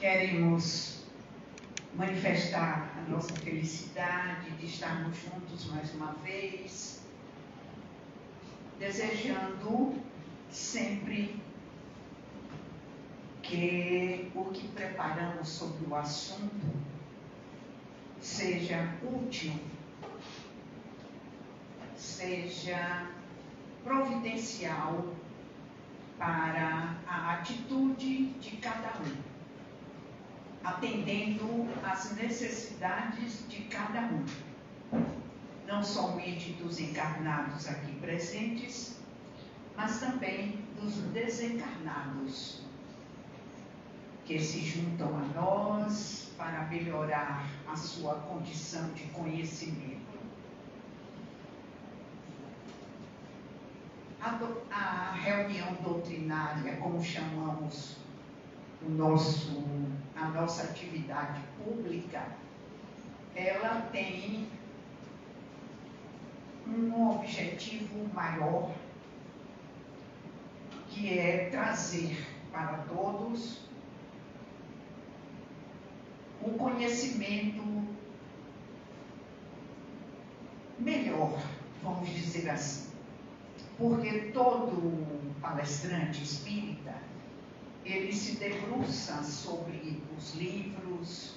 Queremos manifestar a nossa felicidade de estarmos juntos mais uma vez, desejando sempre que o que preparamos sobre o assunto seja útil, seja providencial para a atitude de cada um, atendendo às necessidades de cada um, não somente dos encarnados aqui presentes, mas também dos desencarnados, que se juntam a nós para melhorar a sua condição de conhecimento. A reunião doutrinária, como chamamos a nossa atividade pública, ela tem um objetivo maior, que é trazer para todos o conhecimento melhor, vamos dizer assim. Porque todo palestrante espírita, ele se debruça sobre os livros,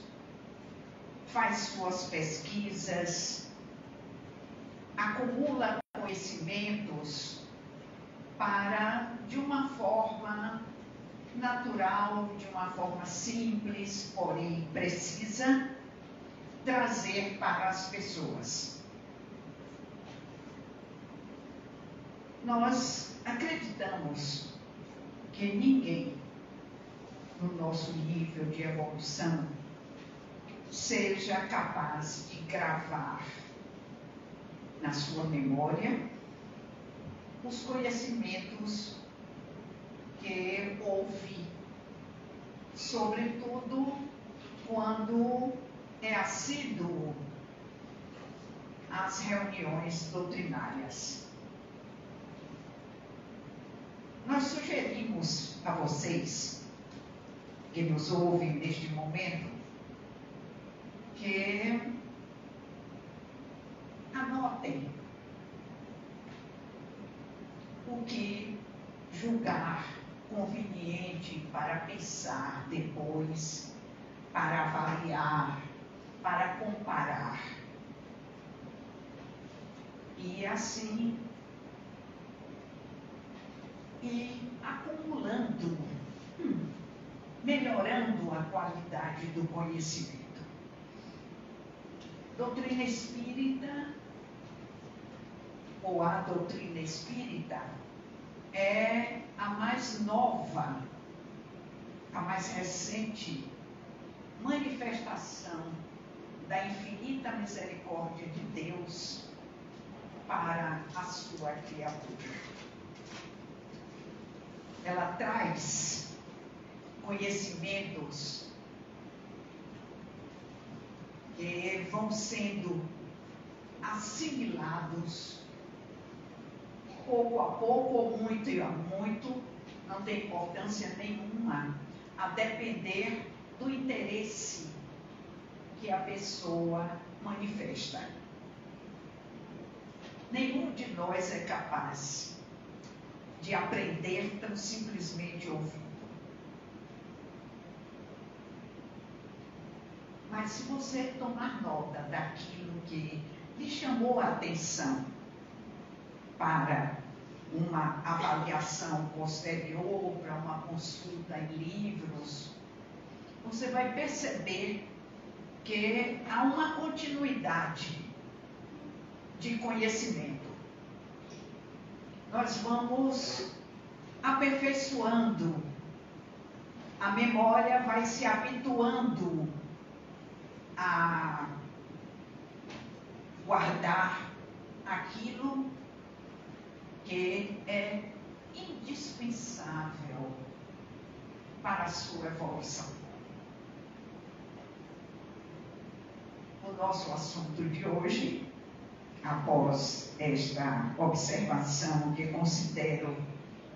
faz suas pesquisas, acumula conhecimentos para, de uma forma natural, de uma forma simples, porém precisa, trazer para as pessoas. Nós acreditamos que ninguém, no nosso nível de evolução, seja capaz de gravar na sua memória os conhecimentos que ouve, sobretudo quando é assíduo às reuniões doutrinárias. Nós sugerimos a vocês que nos ouvem neste momento que anotem o que julgar conveniente para pensar depois, para avaliar, para comparar. E assim, e acumulando, melhorando a qualidade do conhecimento. Doutrina espírita, ou a doutrina espírita, é a mais nova, a mais recente manifestação da infinita misericórdia de Deus para a sua criatura. Ela traz conhecimentos que vão sendo assimilados pouco a pouco, ou muito e a muito, não tem importância nenhuma, a depender do interesse que a pessoa manifesta. Nenhum de nós é capaz de aprender tão simplesmente ouvindo. Mas se você tomar nota daquilo que lhe chamou a atenção para uma avaliação posterior, para uma consulta em livros, você vai perceber que há uma continuidade de conhecimento. Nós vamos aperfeiçoando, a memória vai se habituando a guardar aquilo que é indispensável para a sua evolução. O nosso assunto de hoje, após esta observação que considero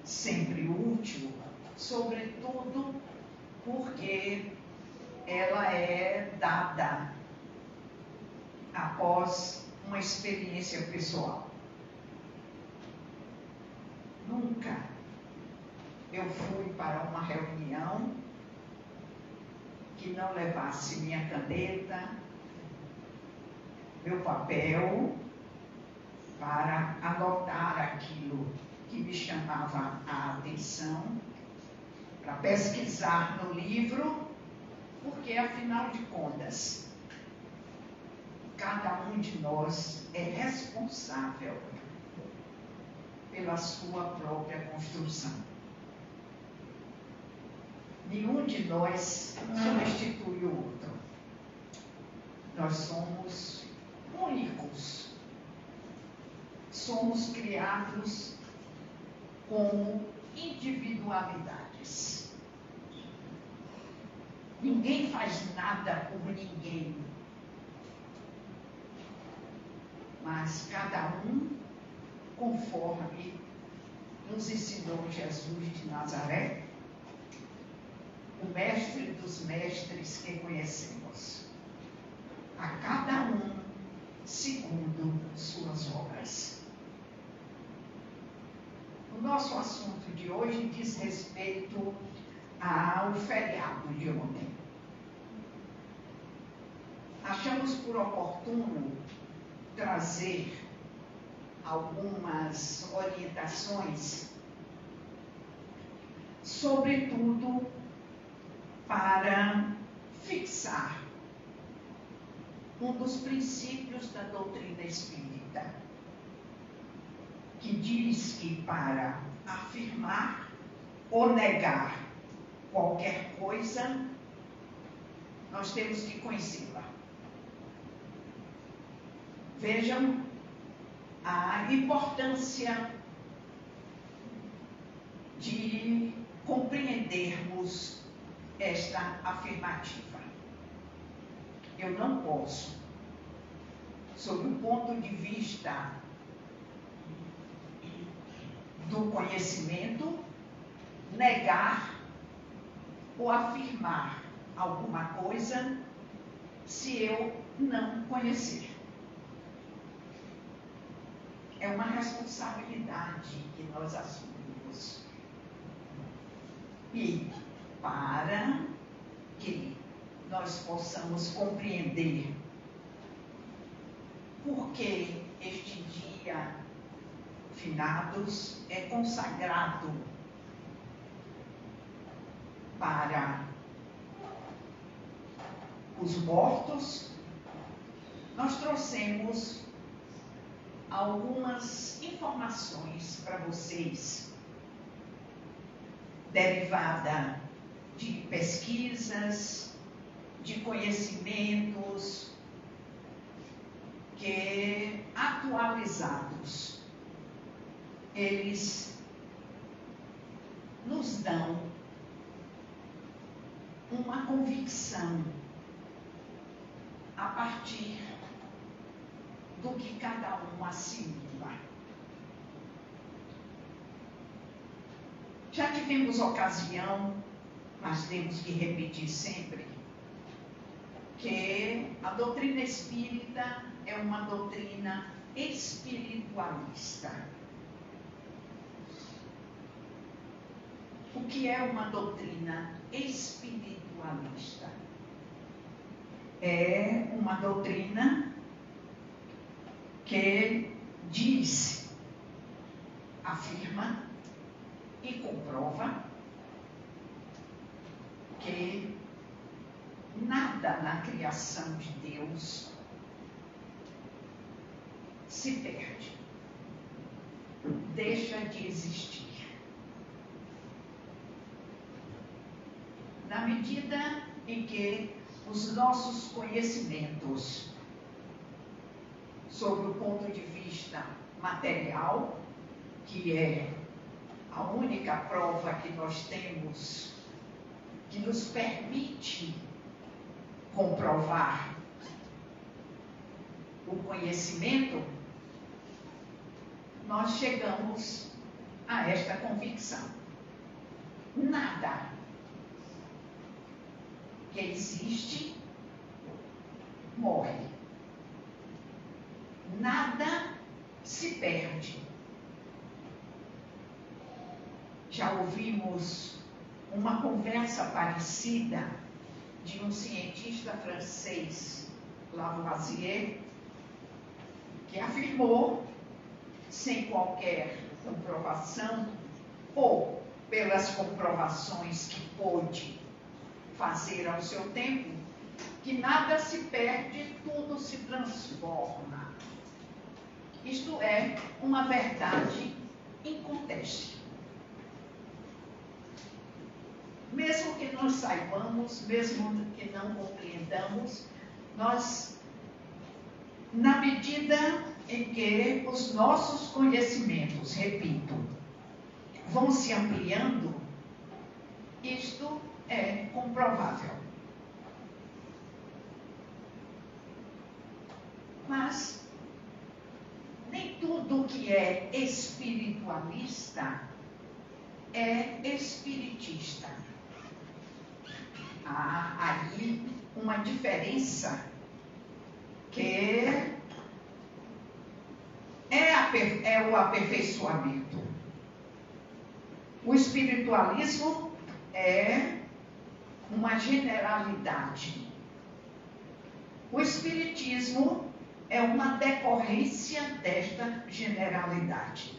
sempre útil, sobretudo porque ela é dada após uma experiência pessoal. Nunca eu fui para uma reunião que não levasse minha caneta, meu papel, para anotar aquilo que me chamava a atenção, para pesquisar no livro, porque afinal de contas, cada um de nós é responsável pela sua própria construção. Nenhum de nós substitui o outro. Nós somos únicos. Somos criados como individualidades. Ninguém faz nada por ninguém. Mas cada um, conforme nos ensinou Jesus de Nazaré, o mestre dos mestres que conhecemos, a cada um segundo suas obras. O nosso assunto de hoje diz respeito ao feriado de ontem. Achamos por oportuno trazer algumas orientações, sobretudo para fixar um dos princípios da doutrina espírita, que diz que para afirmar ou negar qualquer coisa, nós temos que conhecê-la. Vejam a importância de compreendermos esta afirmativa. Eu não posso, sob o ponto de vista do conhecimento, negar ou afirmar alguma coisa se eu não conhecer. É uma responsabilidade que nós assumimos. E para que nós possamos compreender por que este dia, finados, é consagrado para os mortos, nós trouxemos algumas informações para vocês, derivada de pesquisas, de conhecimentos que, atualizados, eles nos dão uma convicção a partir do que cada um assimila. Já tivemos ocasião, mas temos que repetir sempre, que a doutrina espírita é uma doutrina espiritualista. O que é uma doutrina espiritualista? É uma doutrina que diz, afirma e comprova que nada na criação de Deus se perde, deixa de existir. Na medida em que os nossos conhecimentos, sob o ponto de vista material, que é a única prova que nós temos, que nos permite comprovar o conhecimento, nós chegamos a esta convicção. Nada que existe, morre. Nada se perde. Já ouvimos uma conversa parecida de um cientista francês, Lavoisier, que afirmou, sem qualquer comprovação, ou pelas comprovações que pôde fazer ao seu tempo, que nada se perde, tudo se transforma. Isto é uma verdade inconteste. Mesmo que nós saibamos, mesmo que não compreendamos, nós, na medida em que os nossos conhecimentos, repito, vão se ampliando, isto é comprovável. Mas nem tudo que é espiritualista é espiritista. Há aí uma diferença que é o aperfeiçoamento. O espiritualismo é uma generalidade. O espiritismo é uma decorrência desta generalidade.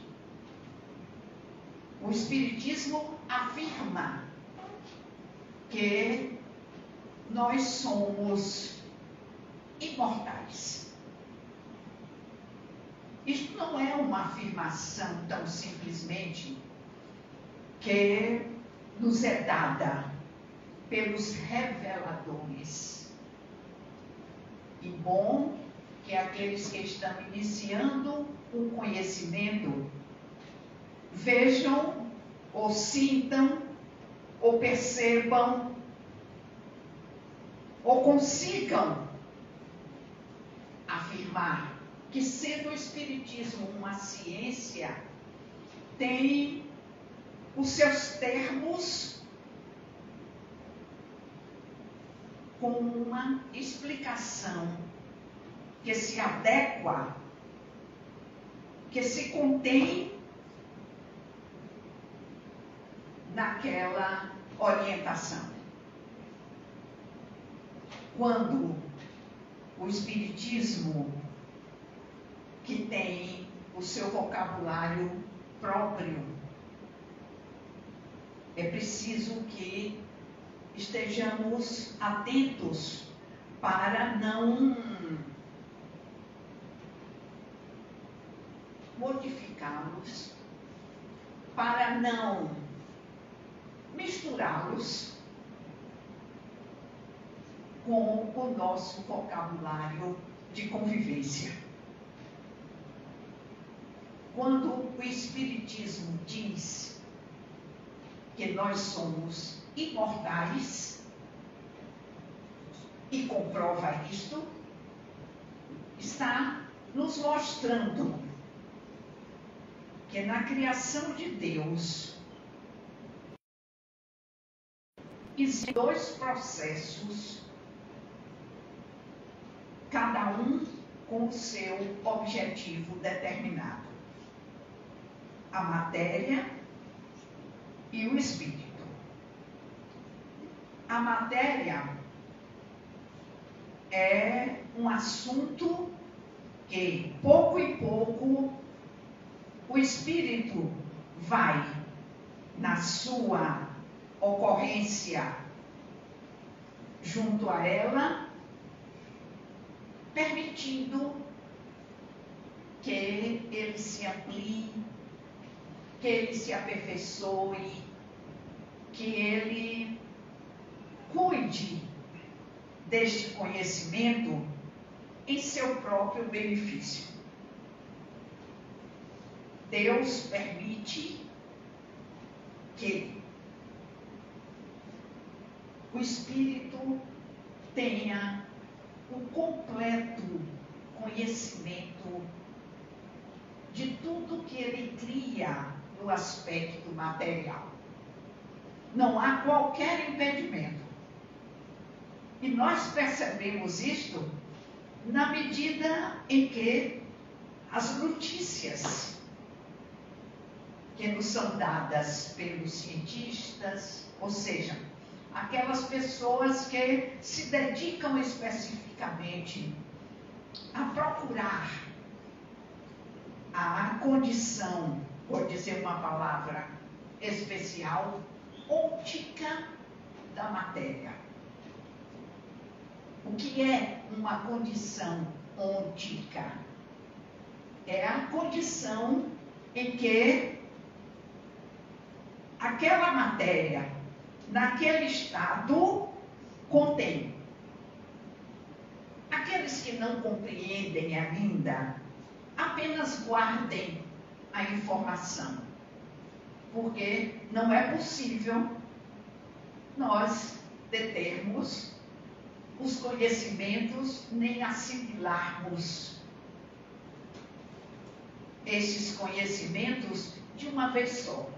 O espiritismo afirma que nós somos imortais. Isto não é uma afirmação tão simplesmente que nos é dada pelos reveladores. E bom que aqueles que estão iniciando o conhecimento vejam, ou sintam, ou percebam, ou consigam afirmar que, sendo o Espiritismo uma ciência, tem os seus termos com uma explicação que se adequa, que se contém naquela orientação. Quando o Espiritismo, que tem o seu vocabulário próprio, é preciso que estejamos atentos para não modificá-los, para não misturá-los com o nosso vocabulário de convivência. Quando o Espiritismo diz que nós somos imortais e comprova isto, está nos mostrando que na criação de Deus existem dois processos, cada um com o seu objetivo determinado: a matéria e o espírito. A matéria é um assunto que, pouco e pouco, o espírito vai, na sua ocorrência junto a ela, permitindo que ele se amplie, que ele se aperfeiçoe, que ele cuide deste conhecimento em seu próprio benefício. Deus permite que o Espírito tenha o completo conhecimento de tudo que ele cria no aspecto material. Não há qualquer impedimento. E nós percebemos isto na medida em que as notícias que nos são dadas pelos cientistas, ou seja, aquelas pessoas que se dedicam especificamente a procurar a condição, por dizer uma palavra especial, óptica da matéria. O que é uma condição óptica? É a condição em que aquela matéria, naquele estado, contém. Aqueles que não compreendem ainda, apenas guardem a informação, porque não é possível nós determos os conhecimentos nem assimilarmos esses conhecimentos de uma vez só,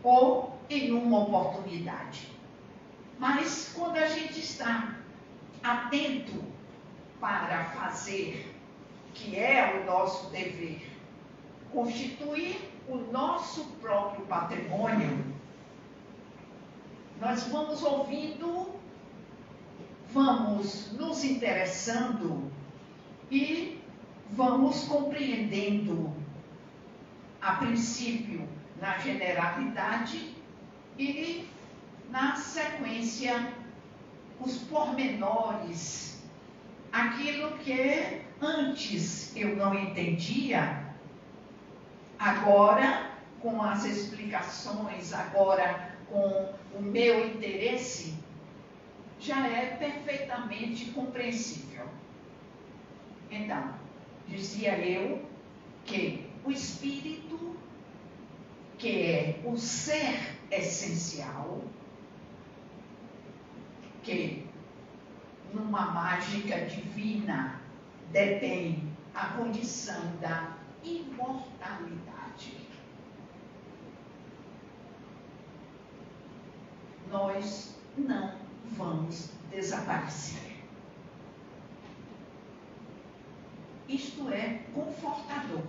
ou em uma oportunidade. Mas quando a gente está atento para fazer, que é o nosso dever, constituir o nosso próprio patrimônio, nós vamos ouvindo, vamos nos interessando e vamos compreendendo, a princípio, na generalidade e, na sequência, os pormenores, aquilo que antes eu não entendia, agora, com as explicações, agora com o meu interesse, já é perfeitamente compreensível. Então, dizia eu que o espírito, que é o ser essencial, que numa mágica divina detém a condição da imortalidade. Nós não vamos desaparecer. Isto é confortador.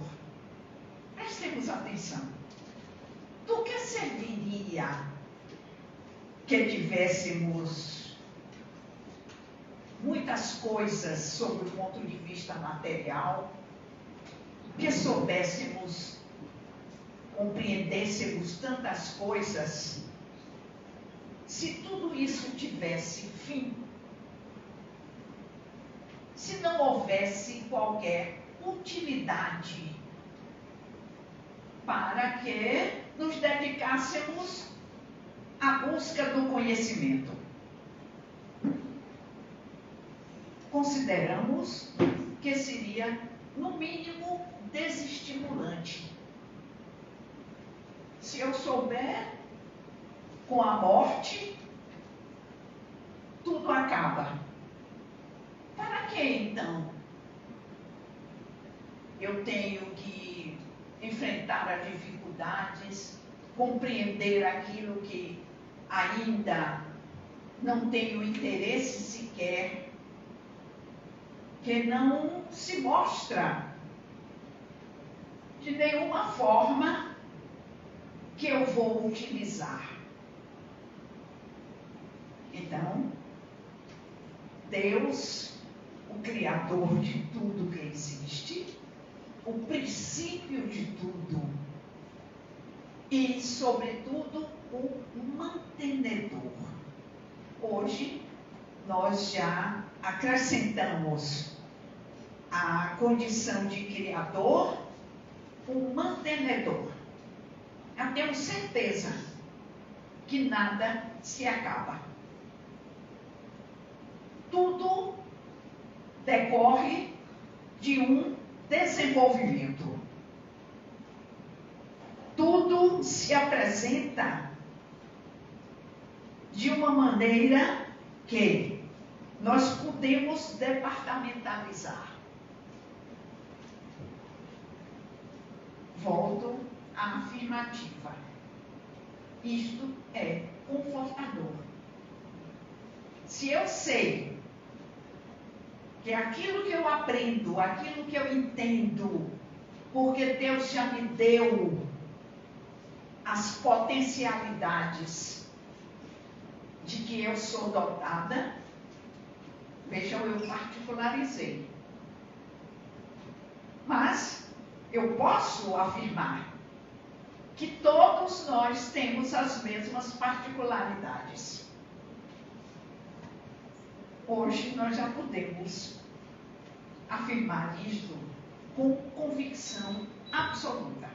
Prestemos atenção. Do que serviria que tivéssemos muitas coisas sob o ponto de vista material, que soubéssemos, compreendêssemos tantas coisas, se tudo isso tivesse fim, se não houvesse qualquer utilidade para que nos dedicássemos à busca do conhecimento. Consideramos que seria, no mínimo, desestimulante. Se eu souber, com a morte, tudo acaba. Para que, então, eu tenho que enfrentar as dificuldades, compreender aquilo que ainda não tenho interesse sequer, que não se mostra de nenhuma forma que eu vou utilizar. Então, Deus, o Criador de tudo que existe, o princípio de tudo e, sobretudo, o mantenedor. Hoje, nós já acrescentamos a condição de Criador, o mantenedor. Já temos certeza que nada se acaba. Tudo decorre de um desenvolvimento. Tudo se apresenta de uma maneira que nós podemos departamentalizar. Volto à afirmativa. Isto é confortador. Se eu sei que aquilo que eu aprendo, aquilo que eu entendo, porque Deus já me deu as potencialidades de que eu sou dotada, vejam, eu particularizei. Mas eu posso afirmar que todos nós temos as mesmas particularidades. Hoje nós já podemos afirmar isso com convicção absoluta.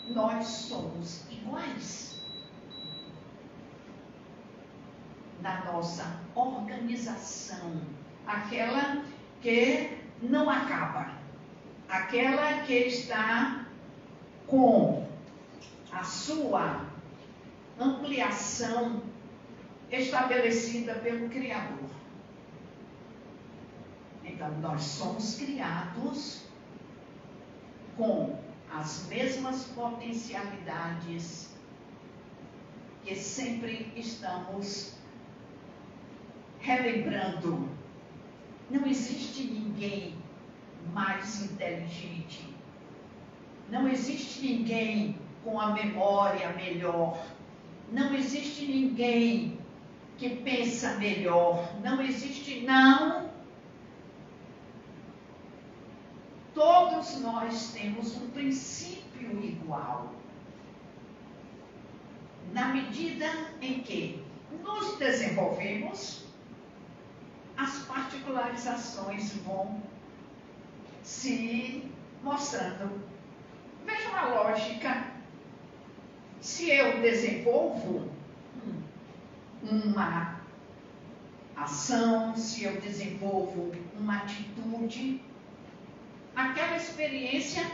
Nós somos iguais na nossa organização, aquela que não acaba, aquela que está com a sua ampliação estabelecida pelo Criador. Então, nós somos criados com as mesmas potencialidades que sempre estamos relembrando. Não existe ninguém mais inteligente. Não existe ninguém com a memória melhor. Não existe ninguém que pensa melhor. Não existe, não. Todos nós temos um princípio igual. Na medida em que nos desenvolvemos, as particularizações vão se mostrando. Vejam a lógica. Se eu desenvolvo uma ação, se eu desenvolvo uma atitude, aquela experiência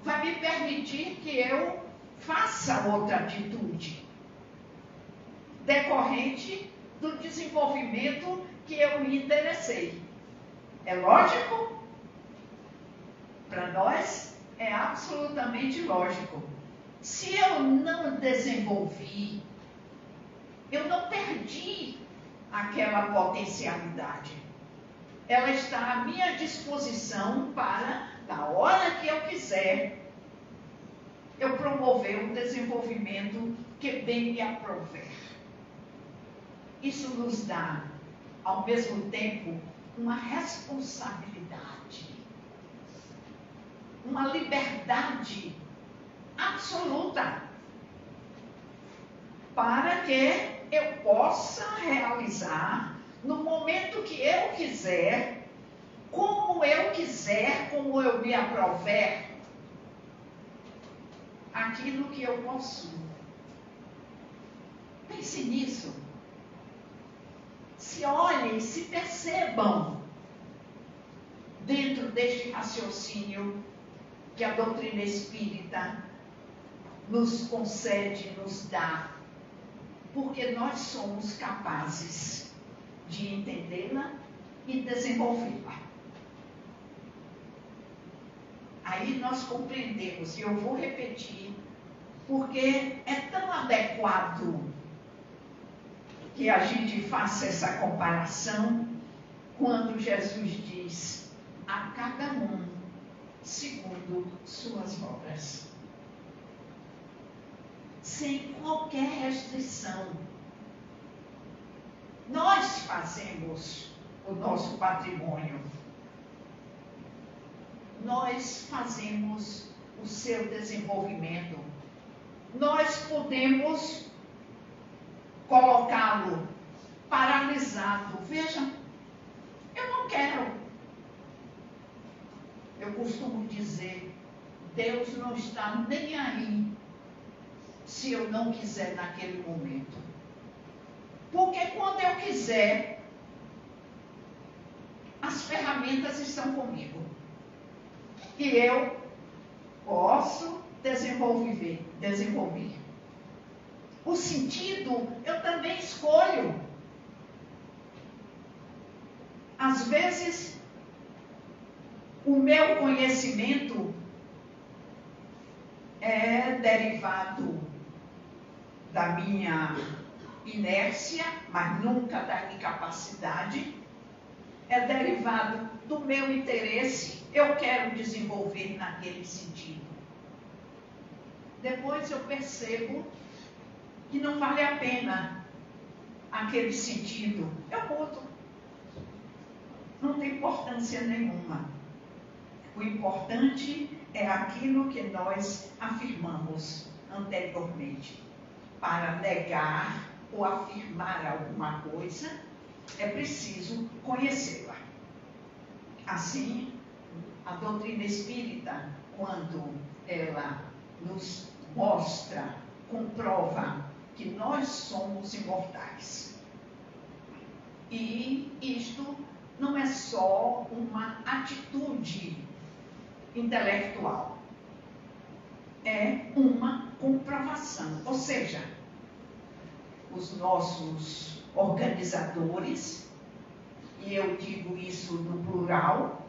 vai me permitir que eu faça outra atitude, decorrente do desenvolvimento que eu me interessei. É lógico? Para nós é absolutamente lógico. Se eu não desenvolvi, eu não perdi aquela potencialidade. Ela está à minha disposição para, na hora que eu quiser, eu promover um desenvolvimento que bem me aprover. Isso nos dá, ao mesmo tempo, uma responsabilidade, uma liberdade absoluta, para que eu possa realizar, no momento que eu quiser, como eu me aprover, aquilo que eu possuo. Pense nisso. Se olhem, se percebam dentro deste raciocínio que a doutrina espírita nos concede, nos dá, porque nós somos capazes de entendê-la e desenvolvê-la. Aí nós compreendemos, e eu vou repetir, porque é tão adequado que a gente faça essa comparação quando Jesus diz: a cada um segundo suas obras, sem qualquer restrição. Nós fazemos o nosso patrimônio, nós fazemos o seu desenvolvimento, nós podemos colocá-lo paralisado. Veja, eu não quero. Eu costumo dizer, Deus não está nem aí se eu não quiser naquele momento. Porque quando eu quiser, as ferramentas estão comigo. E eu posso desenvolver. O sentido, eu também escolho. Às vezes, o meu conhecimento é derivado da minha inércia, mas nunca da incapacidade. É derivado do meu interesse, eu quero desenvolver naquele sentido. Depois eu percebo que não vale a pena aquele sentido. Eu mudo. Não tem importância nenhuma. O importante é aquilo que nós afirmamos anteriormente. Para negar ou afirmar alguma coisa, é preciso conhecê-la. Assim, a doutrina espírita, quando ela nos mostra, comprova que nós somos imortais. E isto não é só uma atitude intelectual, é uma comprovação. Ou seja, os nossos organizadores, e eu digo isso no plural,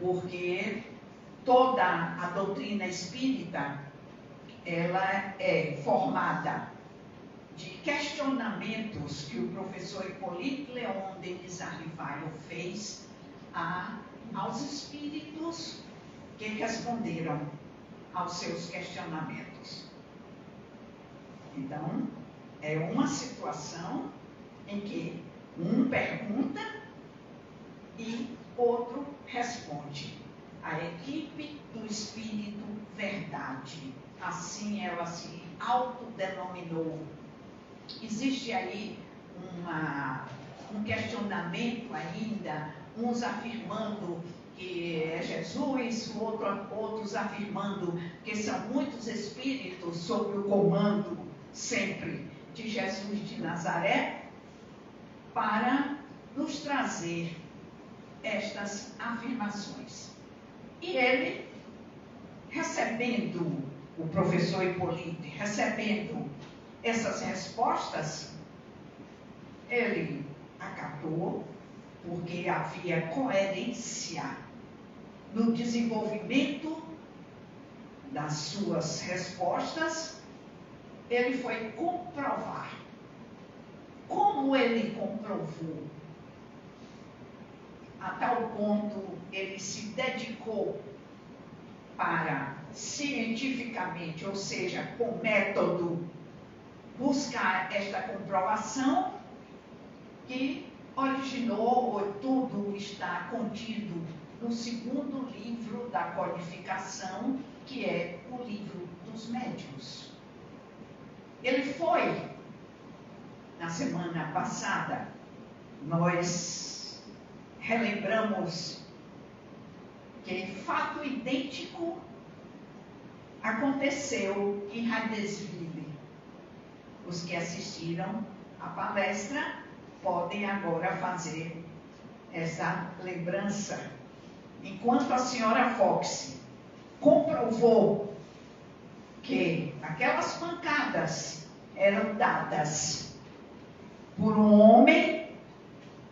porque toda a doutrina espírita, ela é formada de questionamentos que o professor Hipólito Leon Denis Arrivaio fez aos espíritos que responderam aos seus questionamentos. Então, é uma situação em que um pergunta e outro responde. A equipe do Espírito Verdade, assim ela se autodenominou. Existe aí um questionamento ainda, uns afirmando que é Jesus, outros afirmando que são muitos espíritos sob o comando sempre de Jesus de Nazaré, para nos trazer estas afirmações. E ele, recebendo, o professor Hipólito, recebendo essas respostas, ele acatou, porque havia coerência no desenvolvimento das suas respostas. Ele foi comprovar. Como ele comprovou? A tal ponto ele se dedicou para cientificamente, ou seja, com método, buscar esta comprovação, que originou, tudo está contido no segundo livro da codificação, que é o livro dos médiuns. Ele foi, na semana passada, nós relembramos que fato idêntico aconteceu em Hydesville. Os que assistiram à palestra podem agora fazer essa lembrança. Enquanto a senhora Fox comprovou que aquelas pancadas eram dadas por um homem,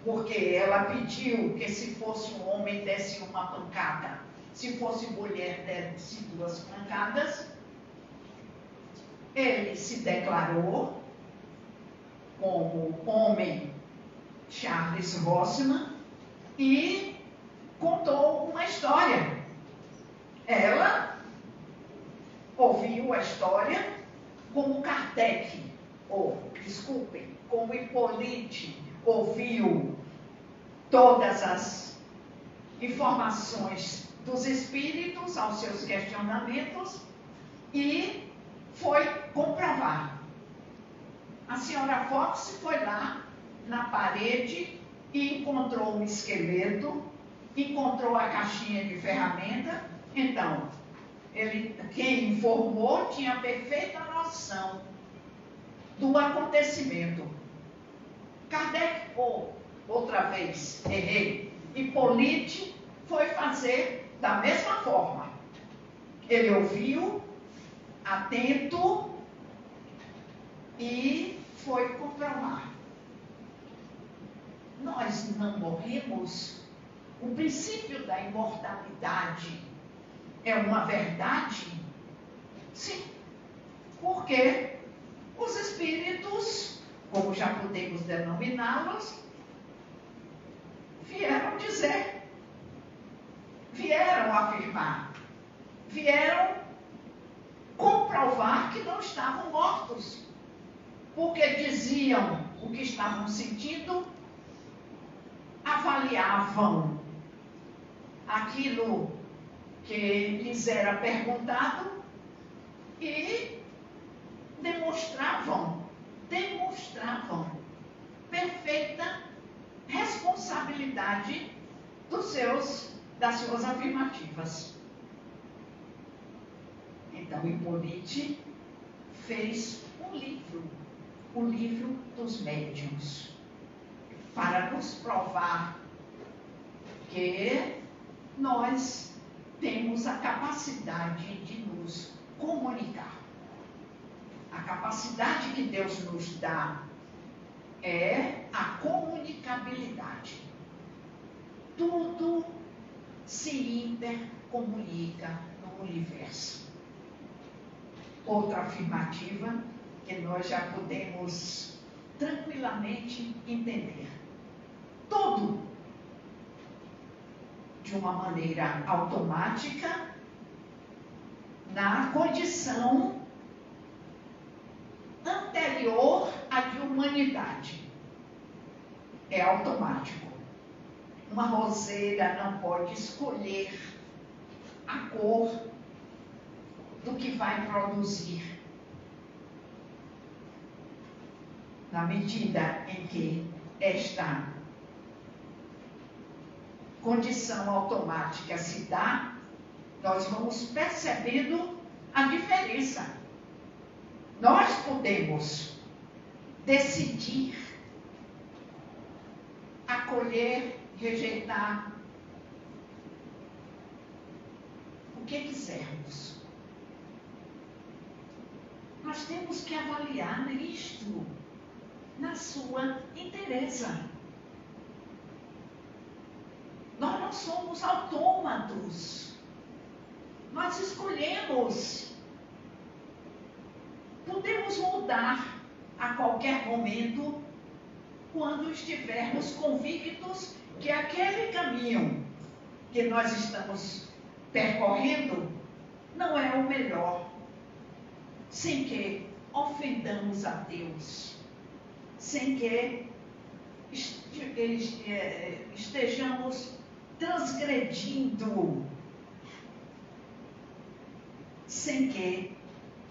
porque ela pediu que se fosse um homem desse uma pancada, se fosse mulher desse 2 pancadas, ele se declarou como homem Charles Rossmann e contou uma história. Ela ouviu a história como Kardec, como Hipólito ouviu todas as informações dos espíritos aos seus questionamentos e foi comprovar. A senhora Fox foi lá na parede e encontrou um esqueleto, encontrou a caixinha de ferramenta. Então, quem informou tinha perfeita noção do acontecimento. Kardec, outra vez, errei, Hipólito foi fazer da mesma forma. Ele ouviu, atento, e foi comprovar. Nós não morremos. O princípio da imortalidade é uma verdade? Sim. Porque os espíritos como já podemos denominá-los, vieram dizer, vieram afirmar, vieram comprovar que não estavam mortos, porque diziam o que estavam sentindo, avaliavam aquilo que lhes era perguntado e demonstravam perfeita responsabilidade das suas afirmativas. Então, Hipólite fez um livro, o livro dos médiuns, para nos provar que nós temos a capacidade de nos comunicar. A capacidade que Deus nos dá é a comunicabilidade. Tudo se intercomunica no universo. Outra afirmativa que nós já podemos tranquilamente entender. Tudo, de uma maneira automática, na condição anterior à de humanidade. É automático. Uma roseira não pode escolher a cor do que vai produzir. Na medida em que esta condição automática se dá, nós vamos percebendo a diferença. Nós podemos decidir acolher, rejeitar o que quisermos. Nós temos que avaliar isto na sua inteireza. Nós não somos autômatos. Nós escolhemos. Podemos mudar a qualquer momento quando estivermos convictos que aquele caminho que nós estamos percorrendo não é o melhor, sem que ofendamos a Deus, sem que estejamos transgredindo, sem que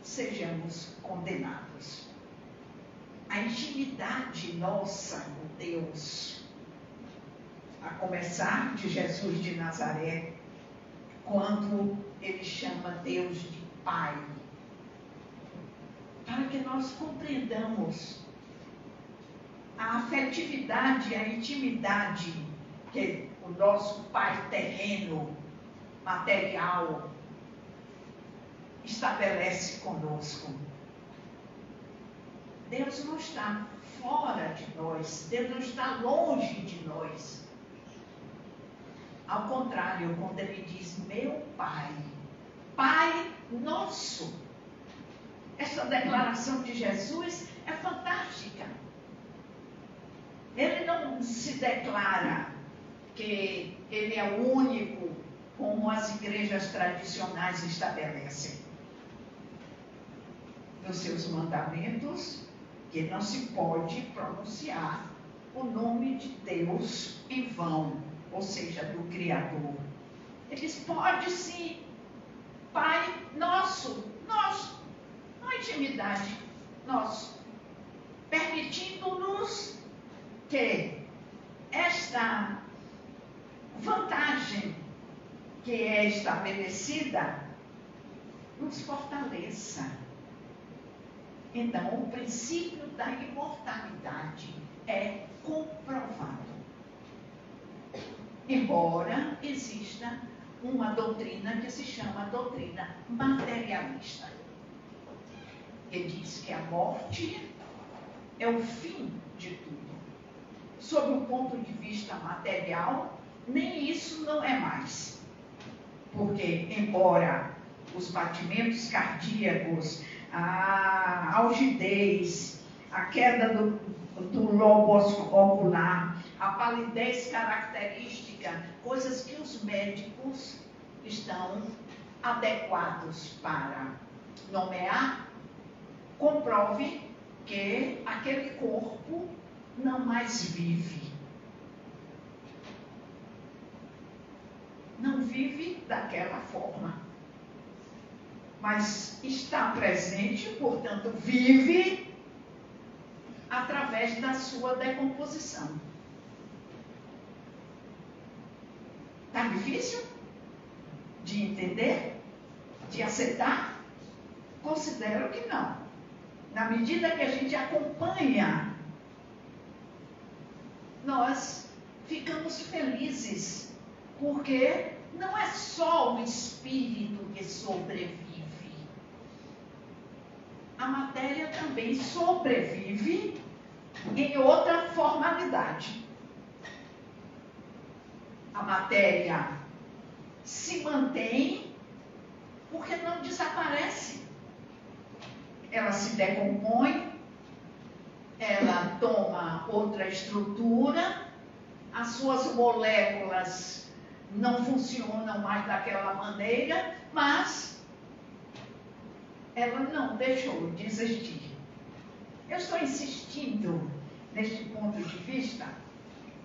sejamos condenados. A intimidade nossa com Deus, a começar de Jesus de Nazaré, quando ele chama Deus de Pai, para que nós compreendamos a afetividade, a intimidade que o nosso Pai terreno, material, estabelece conosco. Deus não está fora de nós, Deus não está longe de nós. Ao contrário, quando ele diz meu Pai, Pai nosso, essa declaração de Jesus é fantástica. Ele não se declara que ele é o único, como as igrejas tradicionais estabelecem. Nos seus mandamentos, que não se pode pronunciar o nome de Deus em vão, ou seja, do Criador. Ele diz, pode sim, Pai nosso, na intimidade, nosso, permitindo-nos que esta vantagem que é estabelecida nos fortaleça. Então, o princípio da imortalidade é comprovado. Embora exista uma doutrina que se chama doutrina materialista, que diz que a morte é o fim de tudo. Sob o ponto de vista material, nem isso não é mais. Porque, embora os batimentos cardíacos, a algidez, a queda do lobos ocular, a palidez característica, coisas que os médicos estão adequados para nomear, comprove que aquele corpo não mais vive. Não vive daquela forma. Mas está presente, portanto, vive através da sua decomposição. Está difícil de entender? De aceitar? Considero que não. Na medida que a gente acompanha, nós ficamos felizes, porque não é só o espírito que sobrevive. A matéria também sobrevive em outra formalidade. A matéria se mantém porque não desaparece. Ela se decompõe, ela toma outra estrutura, as suas moléculas não funcionam mais daquela maneira, mas ela não deixou de existir. Eu estou insistindo neste ponto de vista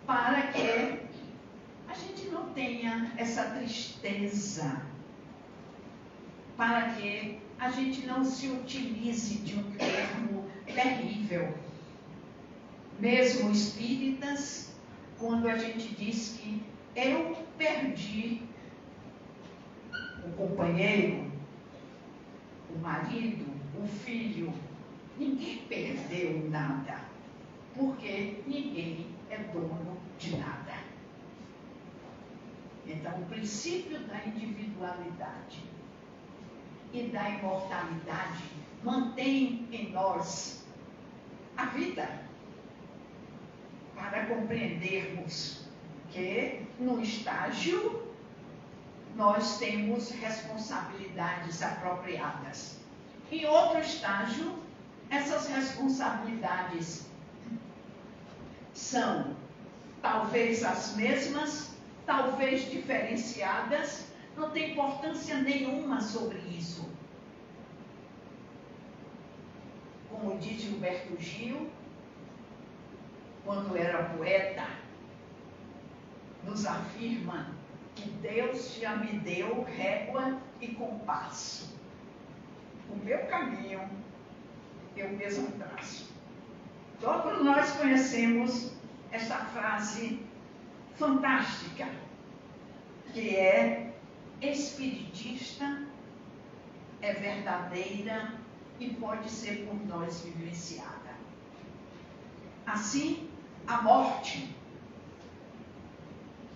para que a gente não tenha essa tristeza, para que a gente não se utilize de um termo terrível. Mesmo espíritas, quando a gente diz que eu perdi o companheiro, o marido, o filho, ninguém perdeu nada, porque ninguém é dono de nada. Então, o princípio da individualidade e da imortalidade mantém em nós a vida, para compreendermos que, no estágio, nós temos responsabilidades apropriadas. Em outro estágio, essas responsabilidades são talvez as mesmas, talvez diferenciadas, não tem importância nenhuma sobre isso. Como diz Gilberto Gil, quando era poeta, nos afirma que Deus já me deu régua e compasso. O meu caminho eu mesmo traço. Todos nós conhecemos essa frase fantástica, que é espiritista, é verdadeira e pode ser por nós vivenciada. Assim, a morte,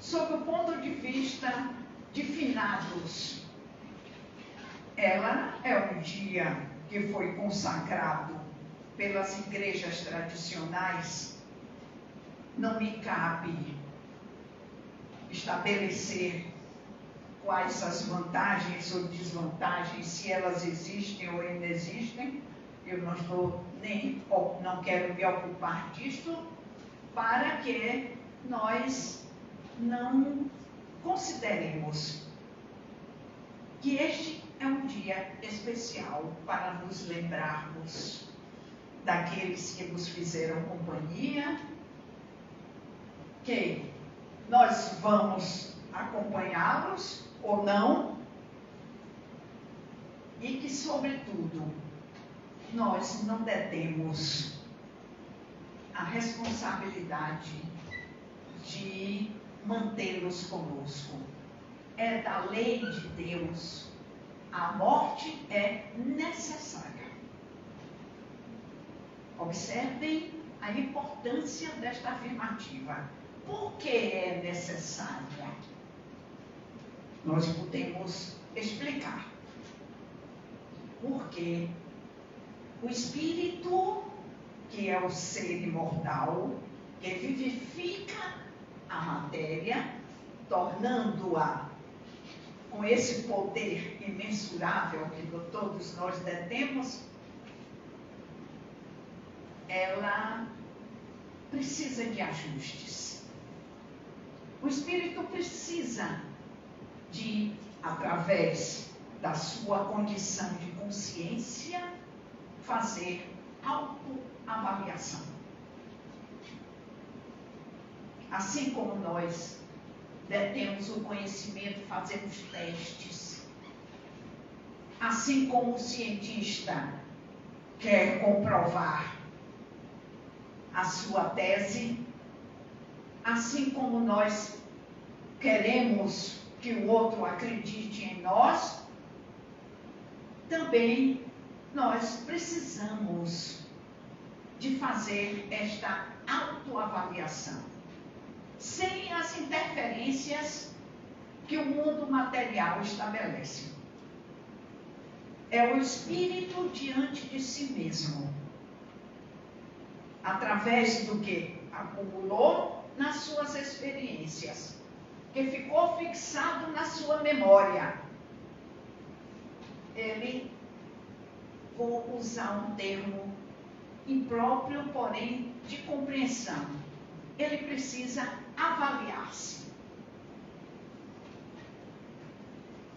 sob o ponto de vista de finados, ela é um dia que foi consagrado pelas igrejas tradicionais. Não me cabe estabelecer quais as vantagens ou desvantagens, se elas existem ou inexistem. Eu não quero me ocupar disto, para que nós não consideremos que este é um dia especial para nos lembrarmos daqueles que nos fizeram companhia, que nós vamos acompanhá-los ou não, e que, sobretudo, nós não detemos a responsabilidade de mantê-los conosco. É da lei de Deus. A morte é necessária. Observem a importância desta afirmativa. Por que é necessária? Nós podemos explicar. Porque o espírito, que é o ser imortal, que vivifica a matéria, tornando-a com esse poder imensurável que todos nós detemos, ela precisa de ajustes. O espírito precisa de, através da sua condição de consciência, fazer autoavaliação. Assim como nós detemos o conhecimento, fazemos testes. Assim como o cientista quer comprovar a sua tese, assim como nós queremos que o outro acredite em nós, também nós precisamos de fazer esta autoavaliação, sem as interferências que o mundo material estabelece. É o espírito diante de si mesmo, através do que acumulou nas suas experiências, que ficou fixado na sua memória. Ele, vou usar um termo impróprio, porém de compreensão, ele precisa avaliar-se.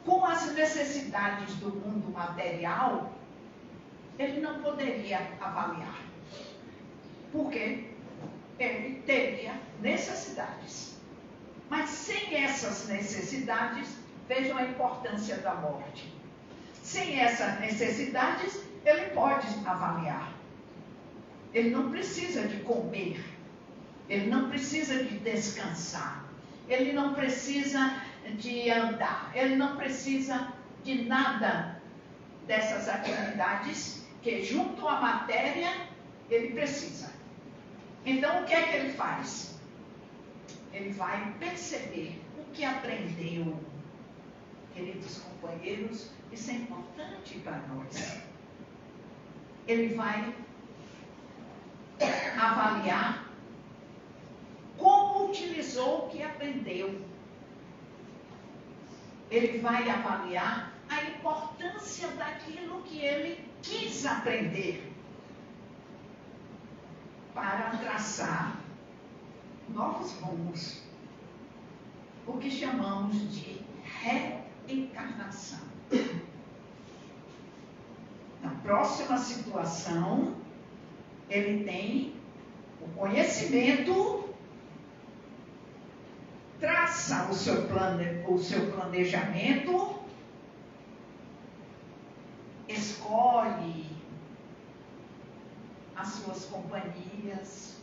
Com as necessidades do mundo material, ele não poderia avaliar. Porque ele teria necessidades. Mas sem essas necessidades, vejam a importância da morte. Sem essas necessidades, ele pode avaliar. Ele não precisa de comer. Ele não precisa de descansar. Ele não precisa de andar. Ele não precisa de nada dessas atividades que, junto à matéria, ele precisa. Então, o que é que ele faz? Ele vai perceber o que aprendeu. Queridos companheiros, isso é importante para nós. Ele vai avaliar como utilizou o que aprendeu. Ele vai avaliar a importância daquilo que ele quis aprender, para traçar novos rumos, o que chamamos de reencarnação. Na próxima situação, ele tem o conhecimento, traça o seu planejamento, escolhe as suas companhias,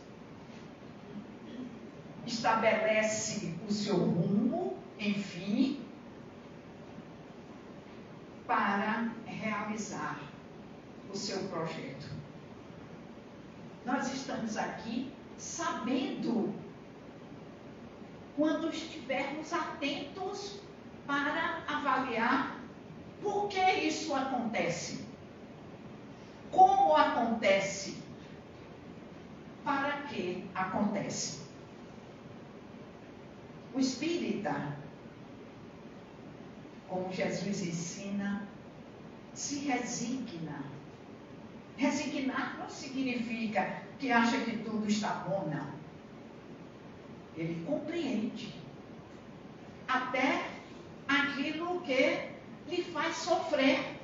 estabelece o seu rumo, enfim, para realizar o seu projeto. Nós estamos aqui sabendo, quando estivermos atentos para avaliar por que isso acontece, como acontece, para que acontece. O espírita, como Jesus ensina, se resigna. Resignar não significa que acha que tudo está bom, não. Ele compreende até aquilo que lhe faz sofrer,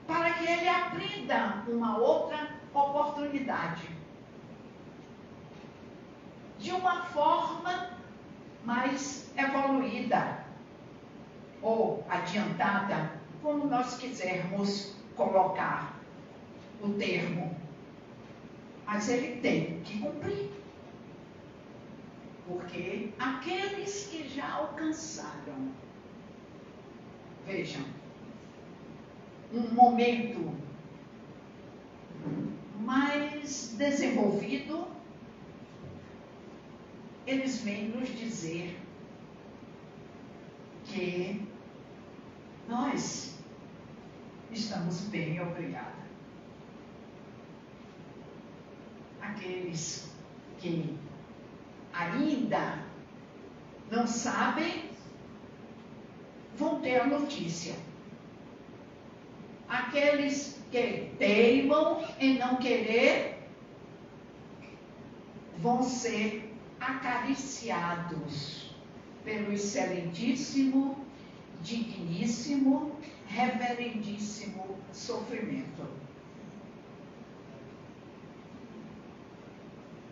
para que ele aprenda uma outra oportunidade, de uma forma mais evoluída ou adiantada, como nós quisermos colocar o termo. Mas ele tem que cumprir, porque aqueles que já alcançaram, vejam, um momento mais desenvolvido, eles vêm nos dizer que nós estamos bem, obrigada. Aqueles que ainda não sabem, vão ter a notícia. Aqueles que teimam em não querer, vão ser acariciados pelo excelentíssimo, digníssimo, reverendíssimo sofrimento.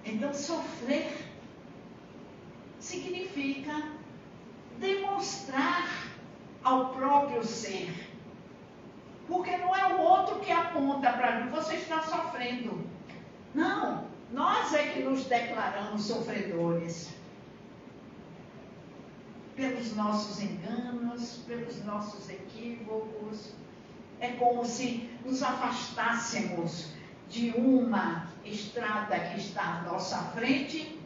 Então, sofrer significa demonstrar ao próprio ser. Porque não é o outro que aponta para mim, você está sofrendo. Não, nós é que nos declaramos sofredores. Pelos nossos enganos, pelos nossos equívocos. É como se nos afastássemos de uma estrada que está à nossa frente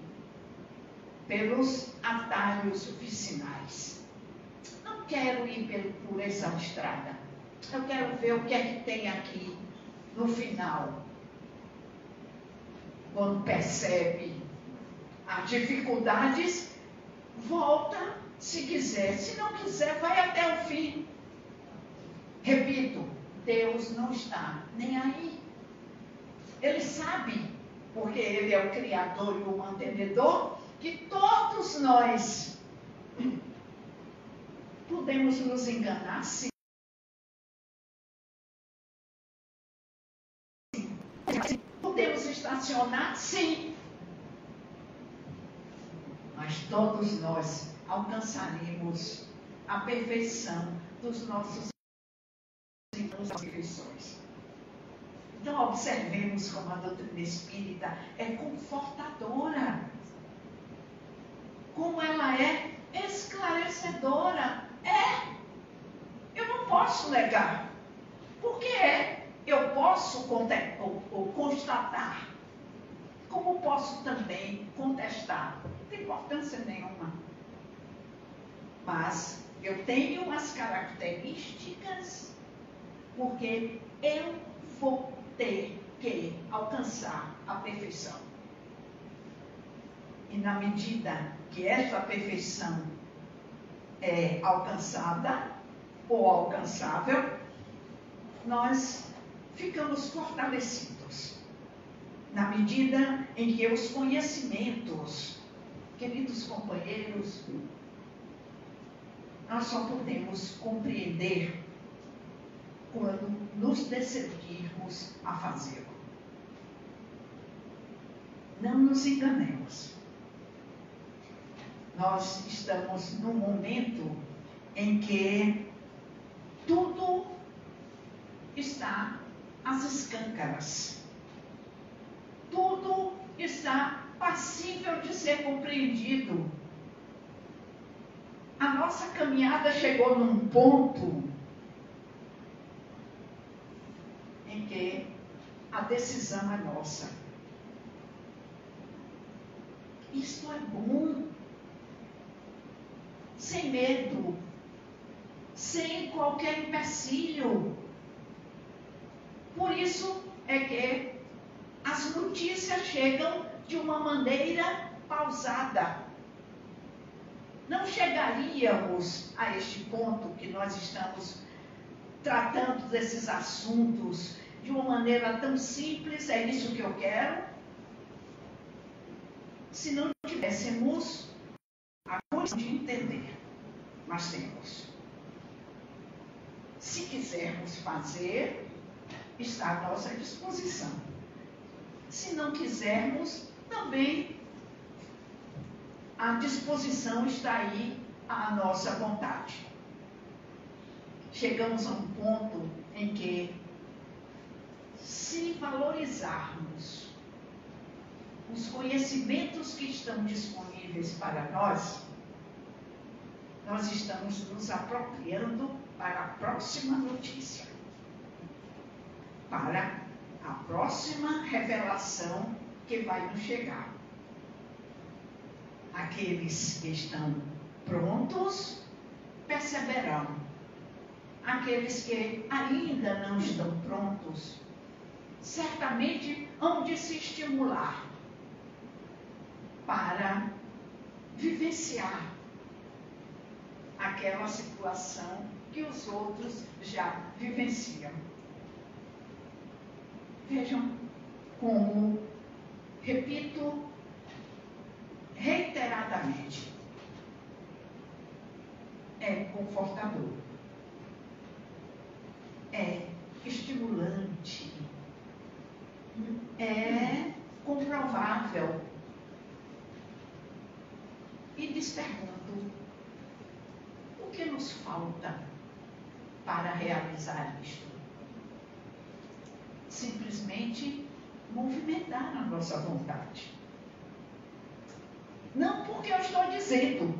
pelos atalhos vicinais. Não quero ir por essa estrada. Eu quero ver o que é que tem aqui no final. Quando percebe as dificuldades, volta se quiser. Se não quiser, vai até o fim. Repito, Deus não está nem aí. Ele sabe, porque Ele é o Criador e o mantenedor, que todos nós podemos nos enganar, sim. Podemos estacionar, sim. Mas todos nós alcançaremos a perfeição dos nossos imperfeições. Então, observemos como a doutrina espírita é confortadora. Como ela é esclarecedora. Eu não posso negar. Porque eu posso constatar. Como posso também contestar? Não tem importância nenhuma. Mas eu tenho umas características, porque eu vou ter que alcançar a perfeição. E na medida que essa perfeição é alcançada ou alcançável, nós ficamos fortalecidos. Na medida em que os conhecimentos, queridos companheiros, nós só podemos compreender quando nos decidirmos a fazê-lo. Não nos enganemos. Nós estamos num momento em que tudo está às escâncaras. Tudo está passível de ser compreendido. A nossa caminhada chegou num ponto em que a decisão é nossa. Isto é bom. Sem medo. Sem qualquer empecilho. Por isso é que as notícias chegam de uma maneira pausada. Não chegaríamos a este ponto que nós estamos tratando desses assuntos de uma maneira tão simples, é isso que eu quero, se não tivéssemos a condição de entender. Mas temos. Se quisermos fazer, está à nossa disposição. Se não quisermos, também a disposição está aí à nossa vontade. Chegamos a um ponto em que, se valorizarmos os conhecimentos que estão disponíveis para nós, nós estamos nos apropriando para a próxima notícia, para a próxima revelação que vai nos chegar. Aqueles que estão prontos perceberão. Aqueles que ainda não estão prontos, certamente hão de se estimular para vivenciar aquela situação que os outros já vivenciam. Vejam como, repito, deliberadamente. É confortador. É estimulante. É comprovável. E lhes pergunto, o que nos falta para realizar isto? Simplesmente movimentar a nossa vontade. Não porque eu estou dizendo.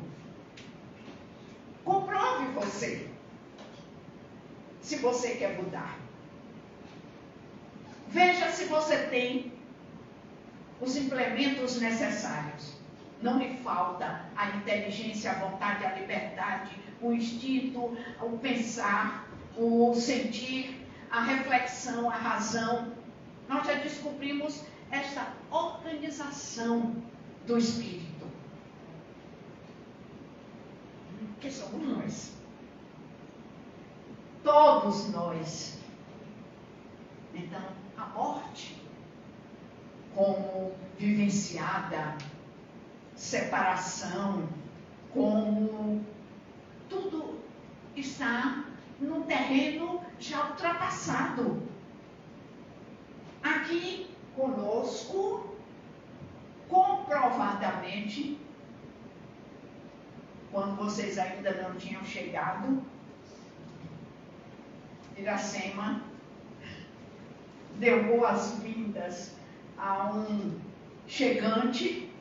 Comprove você. Se você quer mudar. Veja se você tem os implementos necessários. Não lhe falta a inteligência, a vontade, a liberdade, o instinto, o pensar, o sentir, a reflexão, a razão. Nós já descobrimos esta organização do espírito. Que somos nós. Todos nós. Então, a morte, como vivenciada, separação, como tudo está num terreno já ultrapassado. Aqui conosco, comprovadamente, quando vocês ainda não tinham chegado, Iracema deu boas-vindas a um chegante,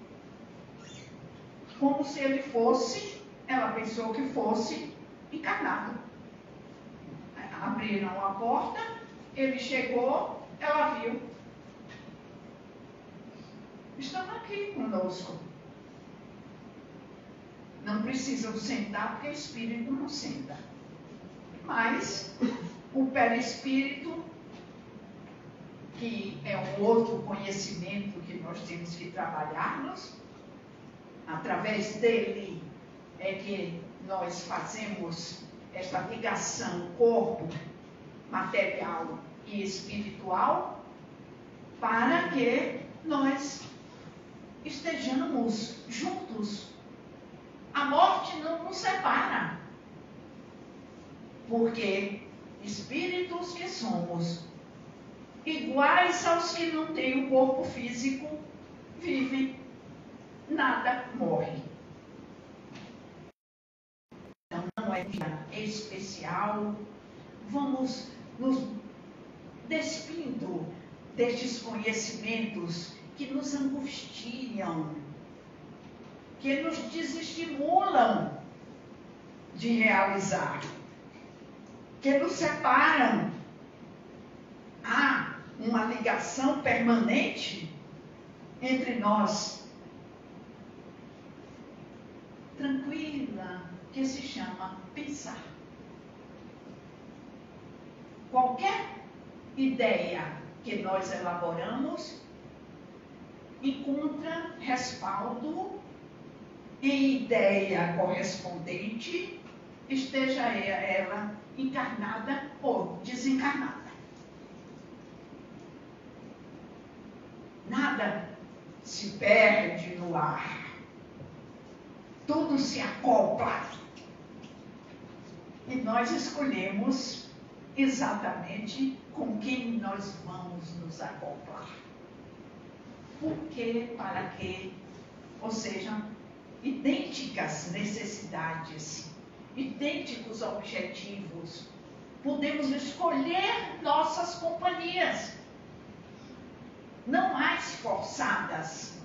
como se ele fosse, ela pensou que fosse encarnado. Abriram a porta, ele chegou, ela viu. Estão aqui conosco. Não precisam sentar, porque o espírito não senta. Mas o perispírito, que é um outro conhecimento que nós temos que trabalharmos, através dele é que nós fazemos esta ligação corpo, material e espiritual, para que nós estejamos juntos. A morte não nos separa, porque espíritos que somos, iguais aos que não têm o corpo físico, vivem, nada morre. Então não é dia especial, vamos nos despindo destes conhecimentos que nos angustiam, que nos desestimulam de realizar, que nos separam. Há uma ligação permanente entre nós, tranquila, que se chama pensar. Qualquer ideia que nós elaboramos encontra respaldo em ideia correspondente, esteja ela encarnada ou desencarnada. Nada se perde no ar. Tudo se acopla. E nós escolhemos exatamente com quem nós vamos nos acoplar. Por quê? Para quê? Ou seja, idênticas necessidades, idênticos objetivos. Podemos escolher nossas companhias. Não mais forçadas,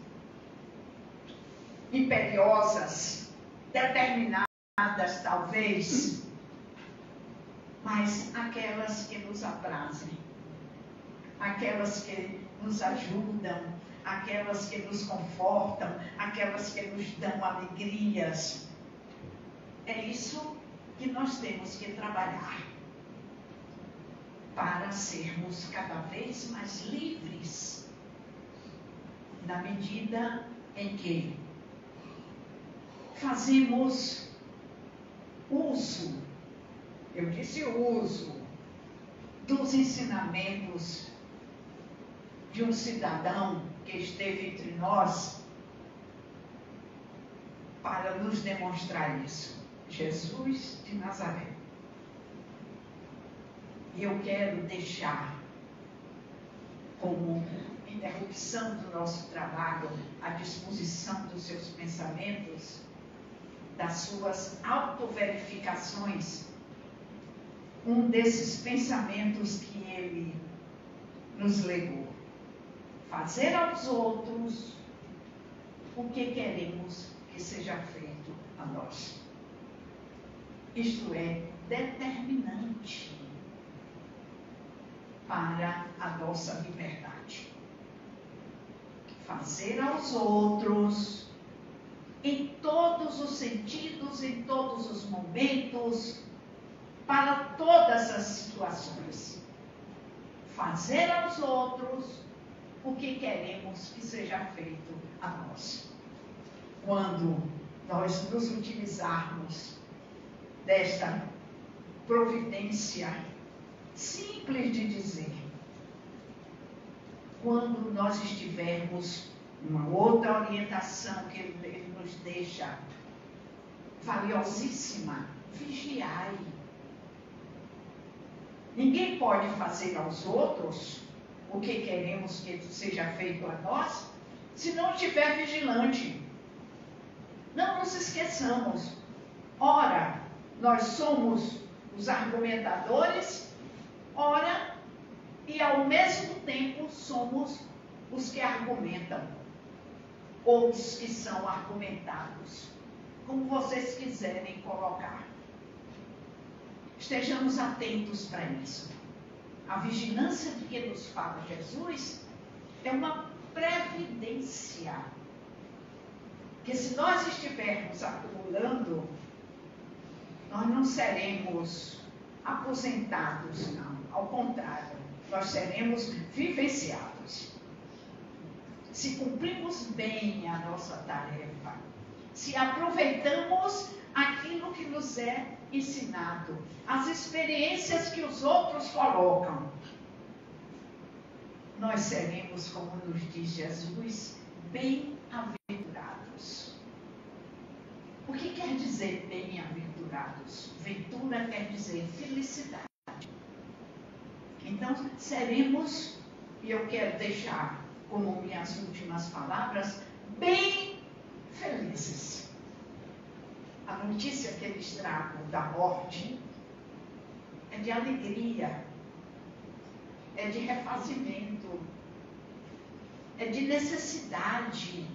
imperiosas, determinadas talvez, mas aquelas que nos aprazem, aquelas que nos ajudam, aquelas que nos confortam, aquelas que nos dão alegrias. É isso que nós temos que trabalhar para sermos cada vez mais livres, na medida em que fazemos uso, eu disse uso, dos ensinamentos de um cidadão que esteve entre nós para nos demonstrar isso. Jesus de Nazaré. E eu quero deixar como interrupção do nosso trabalho à disposição dos seus pensamentos, das suas autoverificações, um desses pensamentos que ele nos legou. Fazer aos outros o que queremos que seja feito a nós. Isto é determinante para a nossa liberdade. Fazer aos outros, em todos os sentidos, em todos os momentos, para todas as situações. Fazer aos outros o que queremos que seja feito a nós. Quando nós nos utilizarmos desta providência simples de dizer, quando nós estivermos numa outra orientação que ele nos deixa valiosíssima, vigiai. Ninguém pode fazer aos outros o que queremos que seja feito a nós se não estiver vigilante. Não nos esqueçamos. Ora, nós somos os argumentadores, ora, e ao mesmo tempo somos os que argumentam, ou os que são argumentados, como vocês quiserem colocar. Estejamos atentos para isso. A vigilância de que nos fala Jesus é uma previdência, que se nós estivermos acumulando, nós não seremos aposentados, não. Ao contrário, nós seremos vivenciados. Se cumprimos bem a nossa tarefa, se aproveitamos aquilo que nos é ensinado, as experiências que os outros colocam, nós seremos, como nos diz Jesus, bem-aventurados. O que quer dizer bem-aventurados? Ventura quer dizer felicidade. Então, seremos, e eu quero deixar como minhas últimas palavras, bem felizes. A notícia que eles tragam da morte é de alegria, é de refazimento, é de necessidade,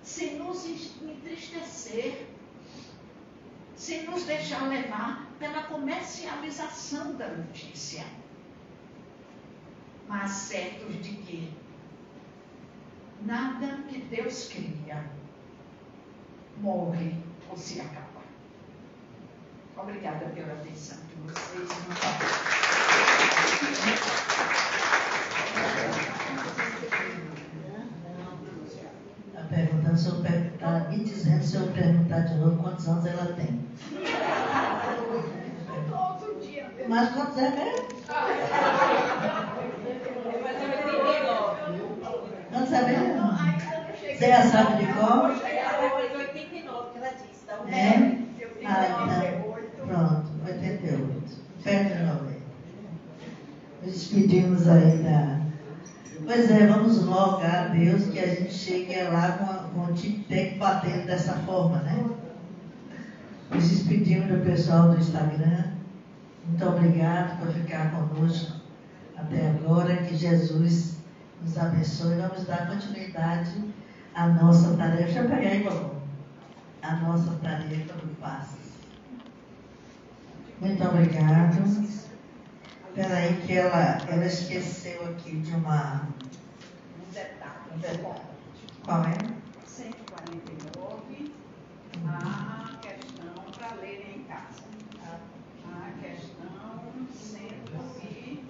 sem nos entristecer, sem nos deixar levar pela comercialização da notícia, mas certos de que nada que Deus cria morre ou se acaba. Obrigada pela atenção de vocês. Está perguntando se eu perguntar, me dizendo se eu perguntar de novo quantos anos ela tem. Mas quantos é mesmo? Quantos é mesmo? Você já sabe de cor? 89 que ela disse, tá? É? Então, pronto, 88. Perto de 90. Nos despedimos aí da... Pois é, vamos rogar a Deus que a gente chegue lá com o tic-tac batendo dessa forma, né? Nos despedimos do pessoal do Instagram. Muito obrigado por ficar conosco até agora. Que Jesus nos abençoe. Vamos dar continuidade à nossa tarefa. Deixa eu pegar aí, Paulo. A nossa tarefa do passe. Muito obrigado. Espera aí que ela esqueceu aqui de uma... Um detalhe. Qual é? 149, a questão para lerem em casa. A questão 165.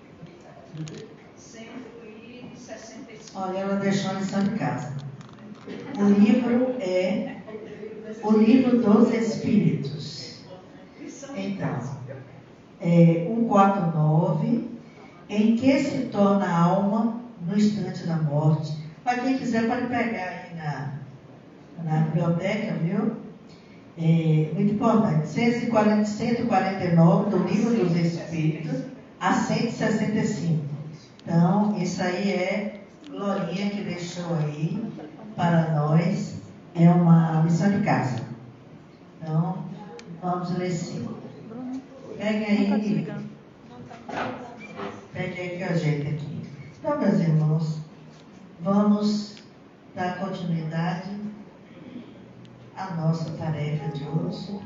Olha, ela deixou a lição de casa. O livro é o livro dos Espíritos. Então, 149, em que se torna a alma no instante da morte. Para quem quiser pode pegar aí na biblioteca, viu? Muito importante. 149 do Livro dos Espíritos a 165. Então, isso aí é Glorinha que deixou aí para nós. É uma lição de casa. Então, vamos ler sim. Pegue aí. Pegue aí que eu ajeito aqui. Então, meus irmãos, vamos dar continuidade à nossa tarefa de hoje.